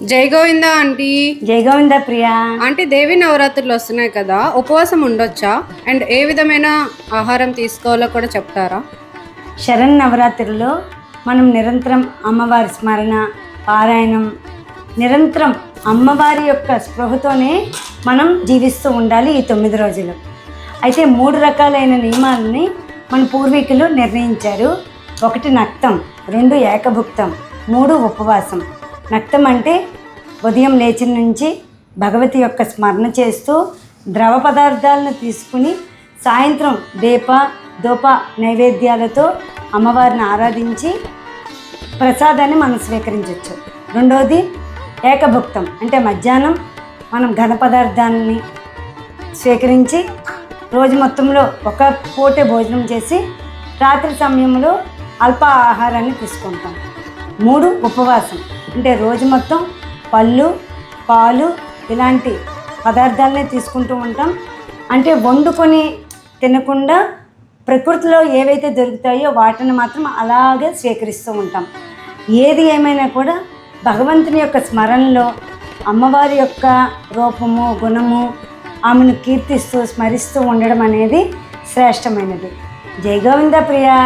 జై గోవింద ఆంటీ. జై గోవింద ప్రియా. ఆంటీ, దేవి నవరాత్రులు వస్తున్నాయి కదా, ఉపవాసం ఉండొచ్చా? అండ్ ఏ విధమైన ఆహారం తీసుకోవాలో కూడా చెప్తారా? శరణ్ నవరాత్రుల్లో మనం నిరంతరం అమ్మవారి స్మరణ, పారాయణం, నిరంతరం అమ్మవారి యొక్క స్పృహతోనే మనం జీవిస్తూ ఉండాలి ఈ 9 రోజులు. అయితే 3 రకాలైన నియమాలని మన పూర్వీకులు నిర్ణయించారు. 1 నక్తం, 2 ఏకభుక్తం, 3 ఉపవాసం. నక్తం అంటే ఉదయం లేచిన నుంచి భగవతి యొక్క స్మరణ చేస్తూ ద్రవ పదార్థాలను తీసుకుని సాయంత్రం ధూప నైవేద్యాలతో అమ్మవారిని ఆరాధించి ప్రసాదాన్ని మనం స్వీకరించవచ్చు. 2వది ఏకభుక్తం అంటే మధ్యాహ్నం మనం ఘన పదార్థాన్ని స్వీకరించి రోజు మొత్తంలో ఒక పూటే భోజనం చేసి రాత్రి సమయంలో అల్ప ఆహారాన్ని తీసుకుంటాం. 3 ఉపవాసం అంటే రోజు మొత్తం పళ్ళు, పాలు ఇలాంటి పదార్థాలనే తీసుకుంటూ ఉంటాం. అంటే వండుకొని తినకుండా ప్రకృతిలో ఏవైతే దొరుకుతాయో వాటిని మాత్రం అలాగే స్వీకరిస్తూ ఉంటాం. ఏది ఏమైనా కూడా భగవంతుని యొక్క స్మరణలో అమ్మవారి యొక్క రూపము, గుణము, ఆమెను కీర్తిస్తూ స్మరిస్తూ ఉండడం అనేది శ్రేష్టమైనది. జై గోవింద ప్రియా.